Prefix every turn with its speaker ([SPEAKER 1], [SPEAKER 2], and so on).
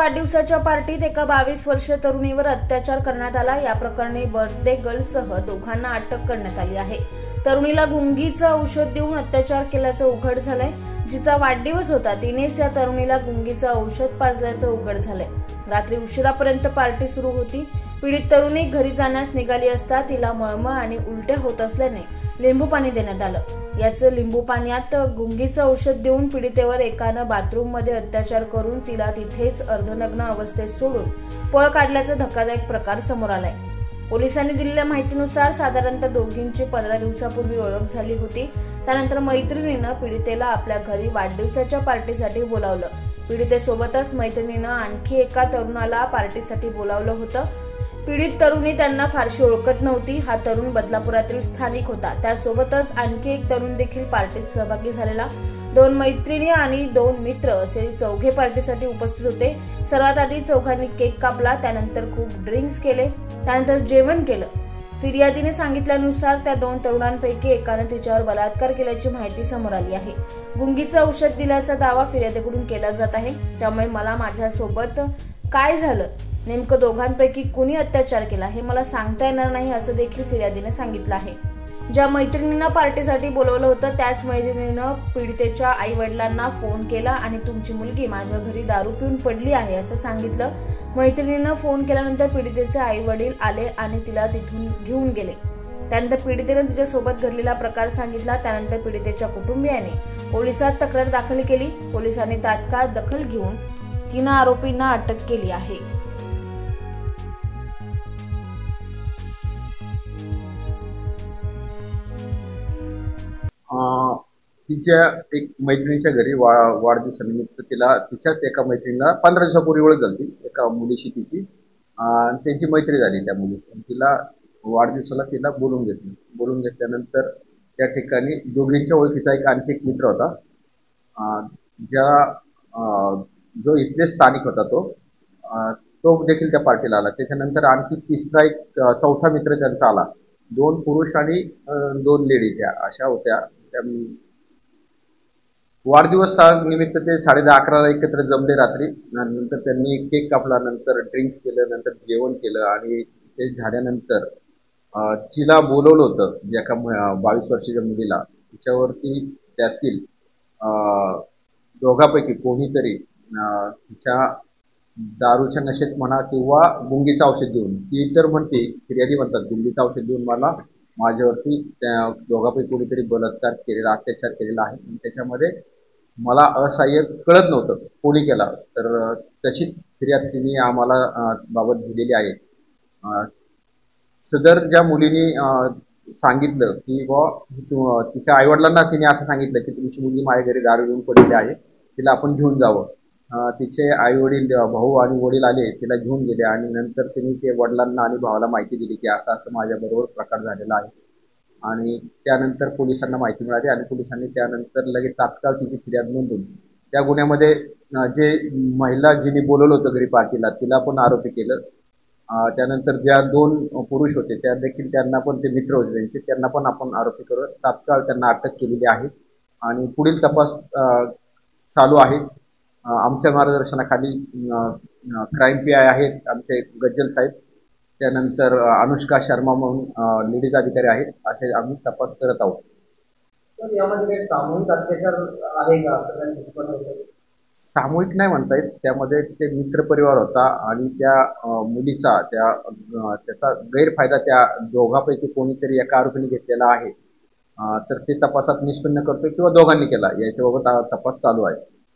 [SPEAKER 1] वाढदिवसाच्या पार्टीत एका 22 वर्षीय तरुणीवर अत्याचार करण्यात आला। या प्रकरणी बर्थडे गर्लसह दोघांना अटक करण्यात आली आहे। तरुणीला गुंगीचं औषध देऊन अत्याचार केल्याचं उघड झालंय। जिचा वाढदिवस होता तिनेच या तरुणीला गुंगीचं औषध पाजल्याचं उघड झालंय। रात्री उशिरापर्यंत पार्टी सुरू होती। पीडित तरुणी घरी जाण्यास निघाली असता तिला मळमळ आणि उलट्या होत असल्याने लिंबू पाणी देण्यात आलं। याचं लिंबू पाण्यात गुंगीचं औषध देऊन पीडितेवर एकानं बाथरूममध्ये अत्याचार करून तिला तिथेच अर्धनग्न अवस्थेत सोडून पळ काढल्याचा धक्कादायक प्रकार समोर आलाय। पोलिसांनी दिलेल्या माहितीनुसार साधारणतः दोघींची 15 दिवसापूर्वी ओळख झाली होती। त्यानंतर मैत्रिणीनं पीडितेला आपल्या घरी वाढदिवसाच्या पार्टीसाठी बोलावलं। पीडितेसोबतच मैत्रिणीनं आणखी एका तरुणाला पार्टीसाठी बोलावलं होतं। पीडित तरुणी त्यांना फारशी ओळखत नव्हती। हा तरुण बदलापुरातील स्थानिक होता। त्यासोबतच आणखी एक तरुण देखील पार्टीत सहभागी झालेला। 2 मैत्रिणी आणि 2 मित्र असे चौघे पार्टीसाठी उपस्थित होते। सर्वात आधी चौघांनी केक कापला, त्यानंतर खूप ड्रिंक्स केले, त्यानंतर जेवण केलं। फिर्यादीने सांगितल्यानुसार त्या 2 तरुणांपैकी एकाने तिच्यावर बलात्कार केल्याची माहिती समोर आली आहे। गुंगीचं औषध दिल्याचा दावा फिर्यादीकडून केला जात आहे। त्यामुळे मला माझ्यासोबत काय झालं, नेमकं दोघांपैकी कुणी अत्याचार केला हे मला सांगता येणार नाही, असं देखील फिर्यादीने सांगितलं आहे। ज्या मैत्रिणींना पार्टीसाठी बोलवलं होतं त्याच मैत्रिणीनं पीडितेच्या आई वडिलांना फोन केला आणि तुमची मुलगी माझ्या घरी दारू पिऊन पडली आहे असं सांगितलं। मैत्रिणीनं फोन केल्यानंतर पीडितेचे आई वडील आले आणि तिला तिथून घेऊन गेले। त्यानंतर पीडितेनं तिच्यासोबत घडलेला प्रकार सांगितला। त्यानंतर पीडितेच्या कुटुंबियांनी पोलिसात तक्रार दाखल केली। पोलिसांनी तात्काळ दखल घेऊन 3 आरोपींना अटक केली आहे।
[SPEAKER 2] तिच्या एक मैत्रिणीच्या घरी वाढदिवसानिमित्त तिला तिच्याच एका मैत्रिणीला 15 दिवसापूर्वी ओळख झाली एका मुलीशी तिची। त्यांची मैत्री झाली त्या मुलीची। तिला वाढदिवसाला तिला बोलून घेतलं। बोलून घेतल्यानंतर त्या ठिकाणी दोघींच्या ओळखीचा आणखी एक मित्र होता, जो इथले स्थानिक होता तो देखील त्या पार्टीला आला। त्याच्यानंतर आणखी तिसरा एक चौथा मित्र त्यांचा आला। 2 पुरुष आणि 2 लेडीज अशा होत्या। वाढदिवस निमित्त ते 10:30-11ला एकत्र जमले रात्री। नंतर त्यांनी केक कापला, नंतर ड्रिंक्स केलं, नंतर जेवण केलं आणि ते झाल्यानंतर तिला बोलवलं होतं एका 22 वर्षाच्या मुलीला। तिच्यावरती त्यातील दोघांपैकी कोणीतरी तिच्या दारूच्या नशेत म्हणा किंवा गुंगीचं औषध देऊन, ती तर म्हणते, फिर्यादी म्हणतात गुंगीचं औषध देऊन माझ्यावरती त्या दोघांपैकी कोणीतरी बलात्कार केलेला, अत्याचार केलेला आहे। त्याच्यामध्ये मला असहाय्य कळत नव्हतं कोणी केला, तर तशी फिर्याद तिने आम्हाला बाबत दिलेली आहे। सदर ज्या मुलीने सांगितलं की तिच्या आईवडिलांना तिने असं सांगितलं की तुमची मुलगी माझ्या घरी दारू घेऊन पडलेली आहे, तिला आपण घेऊन जावं। तिचे आई वडील, भाऊ आणि वडील आले, तिला घेऊन गेले आणि नंतर तिने ते वडिलांना आणि भावाला माहिती दिली की असं असं माझ्याबरोबर प्रकार झालेला आहे। आणि त्यानंतर पोलिसांना माहिती मिळाली आणि पोलिसांनी त्यानंतर लगेच तात्काळ तिची फिर्याद नोंदवून त्या गुन्ह्यामध्ये जे महिला जिने बोलवलं होतं घरी पार्टीला तिला पण आरोपी केलं। त्यानंतर ज्या 2 पुरुष होते त्या देखील, त्यांना पण ते मित्र होते त्यांचे, त्यांना पण आपण आरोपी करून तात्काळ त्यांना अटक केलेली आहे आणि पुढील तपास चालू आहे। आमच्या मार्गदर्शनाखाली क्राईम PI आहेत आमचे गज्जल साहेब, त्यानंतर अनुष्का शर्मा म्हणून लेडीज अधिकारी आहेत, असे आम्ही तपास करत आहोत।
[SPEAKER 3] तर यामध्ये सामूहिक अत्याचार आहे का?
[SPEAKER 2] सामूहिक नाही म्हणता येत, त्यामध्ये ते मित्रपरिवार होता आणि त्या मुलीचा त्याचा गैरफायदा त्या दोघांपैकी कोणीतरी एका आरोपीने घेतलेला आहे। तर ते तपासात निष्पन्न करतोय किंवा दोघांनी केला याच्याबाबत तपास चालू आहे।